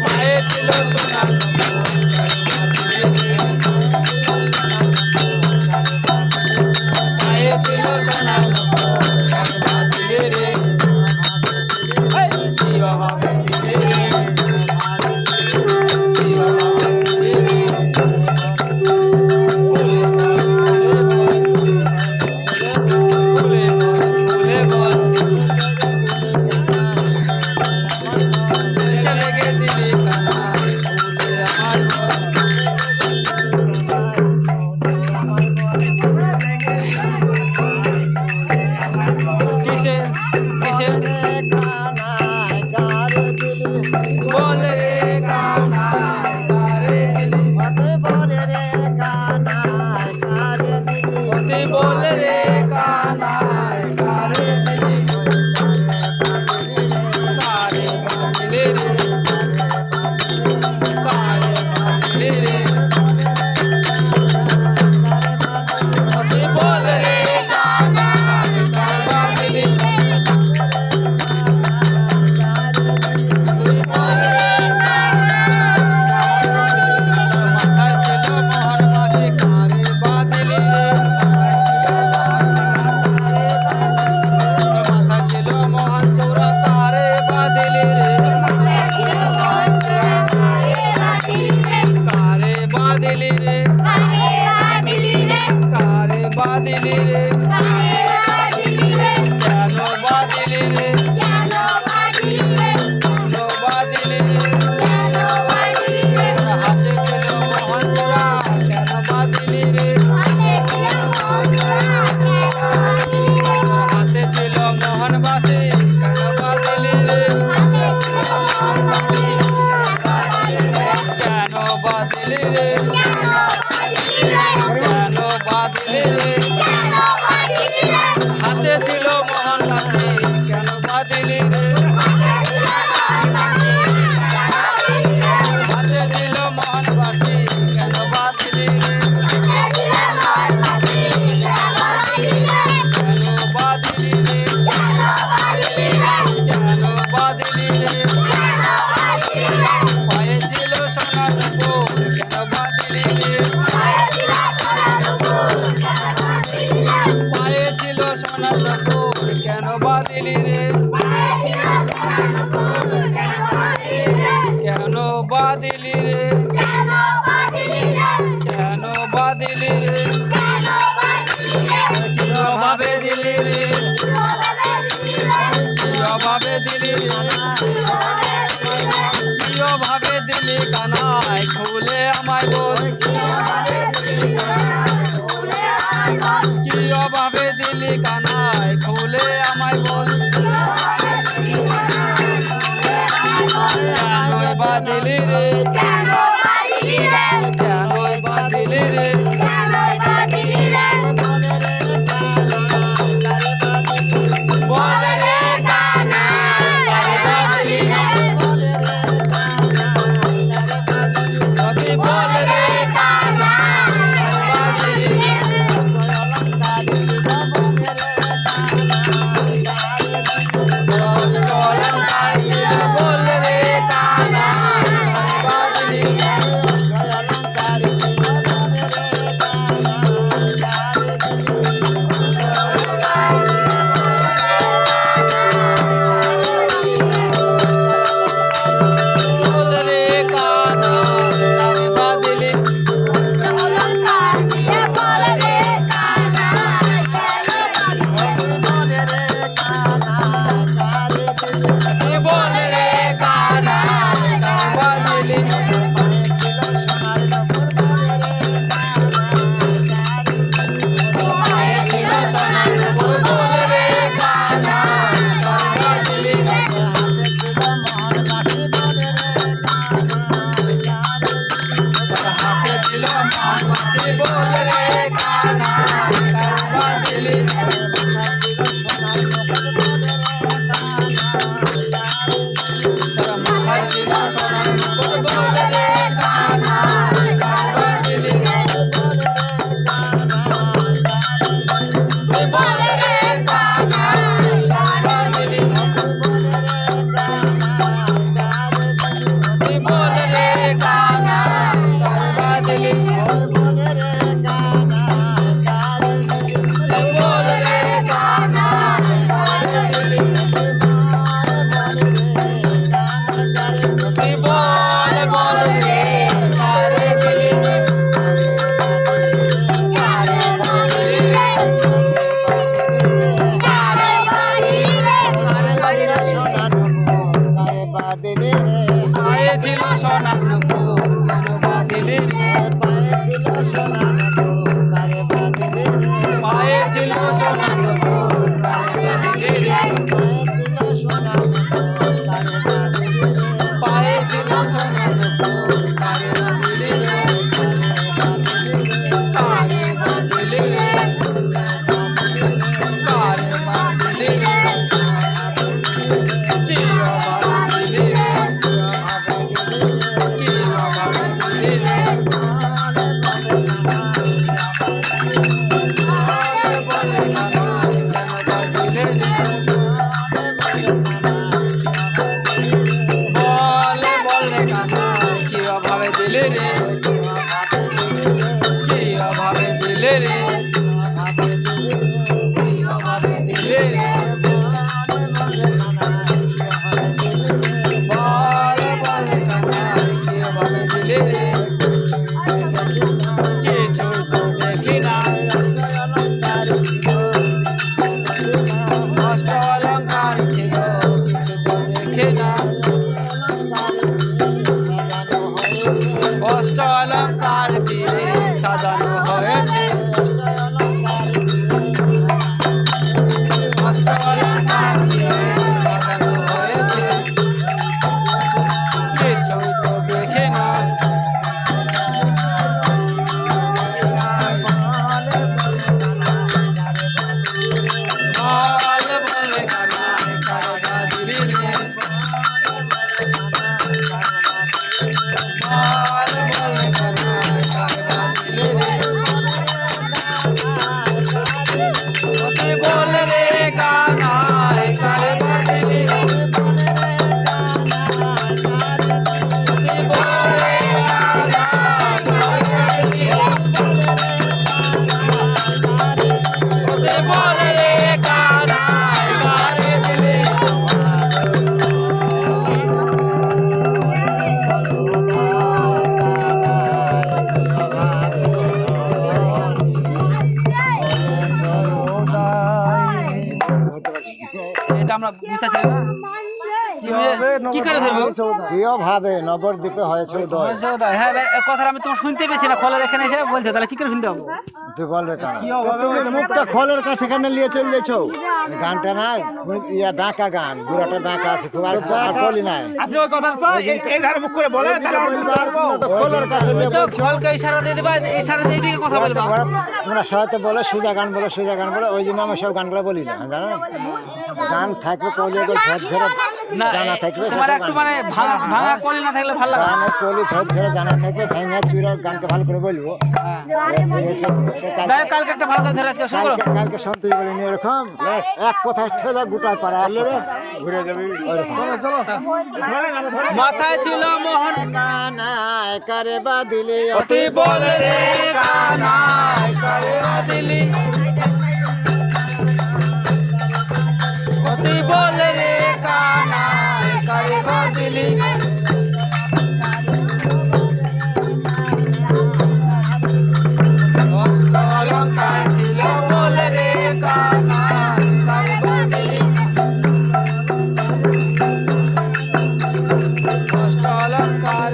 মায়ে ছিল সোনার মায়ে ছিল সোনার বাঁধিলে রে দিও হবে দিলে রে দিও হবে দিলে রে ভুলে বল দেশে লেগে দিলি কানা ভুলে আমার কিসে কিসে বল রে কানাই কারে দিলি অতি বল রে কানাই কারে দিলি কারে বাঁধিলে রে কারে বাঁধিলে রে অতি বল রে কানাই কারে বাঁধিলি মাথায় ছিল মোহর মাসি কারে বাঁধিলি রে মাথায় ছিল মোহন চূড়া কারে বাঁধিলি রে কারে বাঁধিলি রে কারে বাঁধিলি রে কেন বাঁধিলি রে কেন বাঁধিলি রে হাতে ছিল মোহন চূড়া কেন বাঁধিলি রে হাতে ছিল মোহন বাসি কেন বাঁধিলি রে কেন বাঁধিলি রে কেন বাঁধিলি রে হাতে ছিল মোহন বাসি কেন বাঁধিলি রে হাতে ছিল মোহন বাসি কেন বাঁধিলি রে কেন বাঁধিলি রে কেন বাঁধিলি রে পায়ে ছিল সোনার নুপুর কেন বাঁধিলি রে পায়ে ছিল সোনার নুপুর কেন বাঁধিলি রে কেন বাঁধিলি রে কেন বাঁধিলি রে কি অভাবে দিলি রে কি অভাবে দিলি রে কি অভাবে দিলি কানাই খুলে আমায় বল কি অভাবে দিলি কানাই খুলে আমায় বল কেনই বাঁধিলি রে কেনই বাঁধিলি রে বল রে কানাই কারে বাঁধিলি রে যদি বল রে কানাই কারে বাঁধিলি রে অষ্ট অলঙ্কার ছিল বল রে বাঁধিলি রে পায়ে ছিল সোনার নূপুর কেন বাঁধিলি রে পায়ে ছিল সোনার নূপুর কারে বাঁধিলি রে পায়ে ছিল সোনার নূপুর কারে বাঁধিলি রে পায়ে ছিল সোনার নূপুর কারে বাঁধিলি রে পায়ে ছিল সোনার নূপুর কারে বাঁধিলি রে কারে বাঁধিলি রে কি বাঁধিলি রে কি বাঁধিলি রে বলে বলে কানাই কি অভাবে দিলে রে কি অভাবে দিলে রে কি অভাবে দিলে রে বলে বলে কানাই কি অভাবে দিলে রে কিছু তো দেখি না কষ্ট অলঙ্কার ছিল কিছু তো দেখে না কষ্ট অলঙ্কার দিয়ে সাজানো হয়েছে কষ্ট অলঙ্কার দিয়ে সাজানো হয়েছে কিছু তো দেখে না বলে বলে কানাই কারে বাঁধিলি রে বলে বলে কানাই কারে বাঁধিলি রে ওতে বলে রে কানাই কারে বাঁধিলি রে ওতে বলে রে কানাই কারে বাঁধিলি রে ওতে বলে রে কানাই কারে দিলি এটা আমরা বুঝতে চাই না কি করে ধরবো প্রিয় ভাবে নবদ্বীপে হয়েছে উদয় হ্যাঁ কথাটা আমি তোমার শুনতে পেয়েছি না ফলের এখানে এসে বলছো তাহলে কি করে শুনতে পাবো তুই বল রে কানা তুমি মুখটা খোলের কাছে এখানে নিয়ে চলে যাচ্ছো গানটা না ইয়া বাঁকা গান বুড়াটা বাঁকা আছে খুব আর বলি নাই আপনি ওই কথাটা তো এই ধারে মুখ করে বলেন তো খোলের কাছে যে তো ফলকে ইশারা দিয়ে দিবা ইশারা দিয়ে দিয়ে কথা বলবা তোমরা সবাই বলে সোজা গান বলে ওই জন্য আমি সব গানগুলো বলি না জানো গান থাকবে কলি সব ছেড়ে না জানা থাকবে তোমার একটু মানে ভাঙা কলি না থাকলে ভালো লাগে গানের কলি সব ছেড়ে জানা থাকবে ভাঙা চুরা গানকে ভালো করে বলবো যাই কালকে একটা ভালো করে ধরে আজকে শুরু করো কালকে সন্তোষ বলে নিয়ে এরকম এক কথা ঠেলা গোটায় পারা ঘুরে যাবে মাথায় ছিল মোহন কানায় কারে বাদিলি অতি বলে রে কানাই করে দিলি অতি বলে রে কানাই করে দিলি অলঙ্কার ছিল বলে রে কানাই করে দিলি কষ্ট অলঙ্কার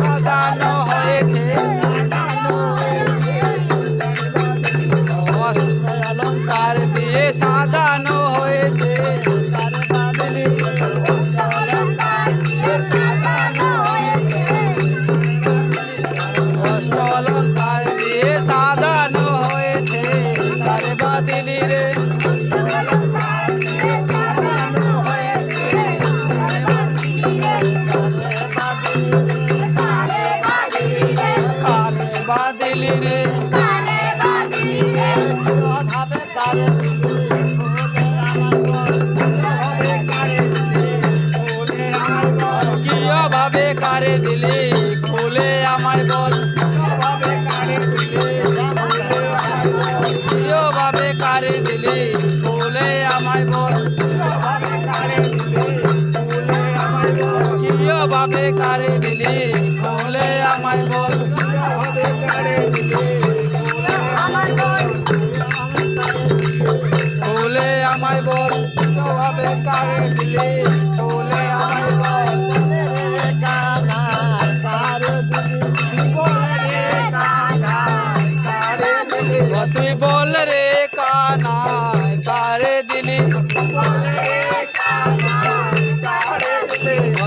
সাজানো হয়েছে অলঙ্কার দিয়ে সাজানো হয়েছে কষ্ট অলঙ্কার দিয়ে সাজানো হয়েছে কারে বাদিলি রে কারে বাদিলি রে কিয় ভাবে কারে দিলি খুলে আমায় বল কিয় ভাবে কারে দিলি খুলে আমায় বল কিয় ভাবে কারে দিলি খুলে আমায় বল খুলে আমায় বল ভাবে কারে দিলি খুলে আমায় বল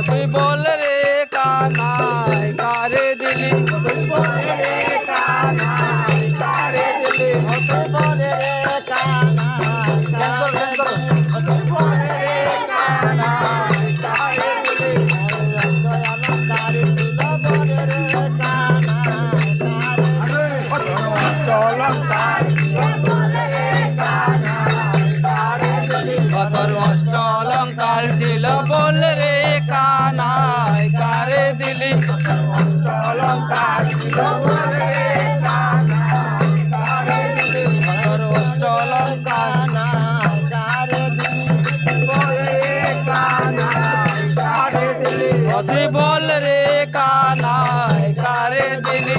তুই বল রে কানাই কারে দিলি তুই বল রে কানাই কারে দিলি তুই বলে রে কানাই তুই বলে রে কানাই কারে দিলি অলঙ্কারে ছিল বলে রে তোর অষ্ট অলঙ্কার ছিল বল রে কানাই কারে দিলি অলঙ্কার ছিল বল রে কানাই কারে দিলি তোর অষ্ট অলঙ্কার কারে বল রে কানাই কারে দিলি তুই বল রে কানাই কারে দিলি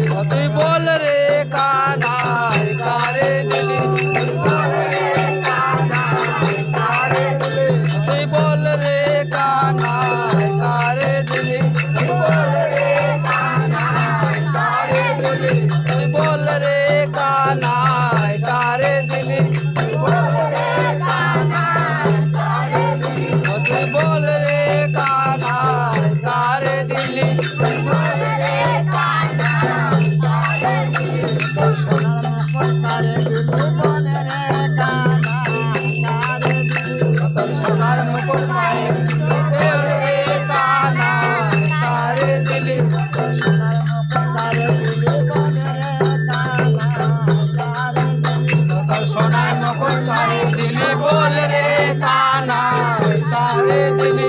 তুই বল রে কানাই কারে দিলি তুই বল রে কানাই কারে দিলি তুই বল রে কানাই কারে দিলি তুই বল রে কানাই কারে দিলি সোনার মুকুট পায়ে দিল রে কানাই কারে দিলি সোনার মুকুট পায়ে দিলি বল রে কানাই কারে দিলি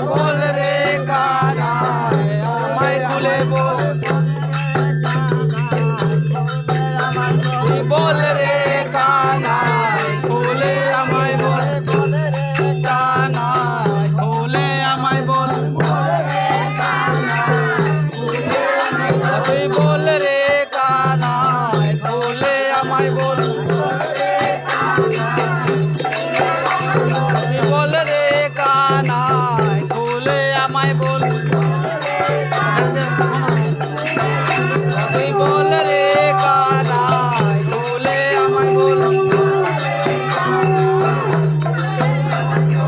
বল রে কানাই আমায় খুলে বল বল রে কানাই খুলে আমায় বল কানাই খুলে আমায় বল তুই বল রে কানাই খুলে আমায় বল তুই বল রে কানাই খুলে আমায় বল তুই বল রে কানাই খুলে আমায় বল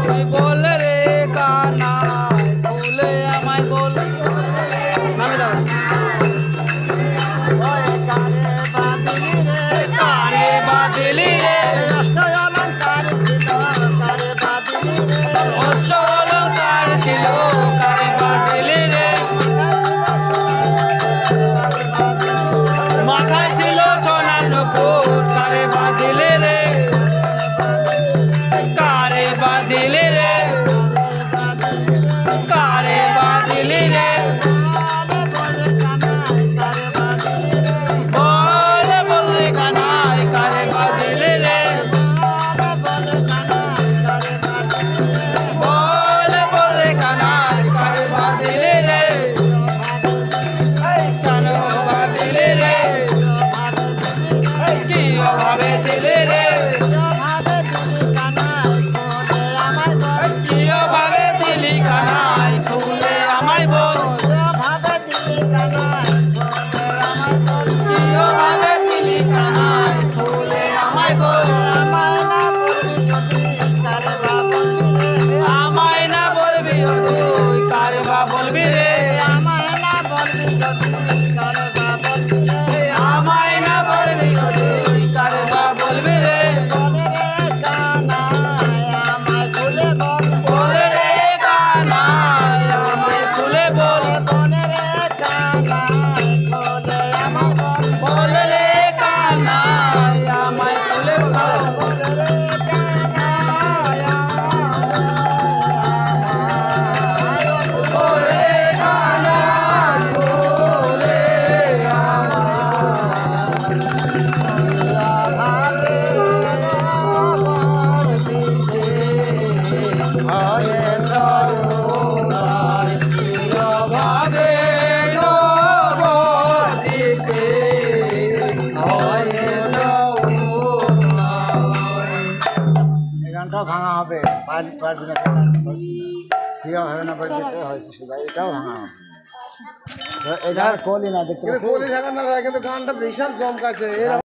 তুই বল রে কানাই খুলে আমায় বল নামে দাও কারে বাদিলি রে অষ্ট অলঙ্কার ছিল কারে বাদিলি রে মাথায় ছিল সোনার নুপুর কারে বাঁধিলে রে কারে বাঁধিলে রে কারে বাঁধিলে রে বল বল রে কানাই কারে বাঁধিলে রে বল বল রে কানাই কারে বাঁধিলে রে কেন বাঁধিলে রে কি অভাবে দিলে রে কি অভাবে দিলি কানাই খুলে আমায় বল কি অভাবে দিলি কানাই খুলে আমায় বল আমায় না বলবি তুই কারে বা বলবি রে আমায় না বলবি তুই কারে বা বলবি রে বল রে কানাই আমায় খুলে বল বল রে কানাই আমায় খুলে বল বল রে কানাই খুলে গানটাও ভাঙা হবে পারবি না, ঠিক হবে না, হয়েছে শুধু এটাও ভাঙা হবে। এই গান কলি না দেখতে পাচ্ছি কলি থাকার না কিন্তু গানটা বিশাল জমকাছে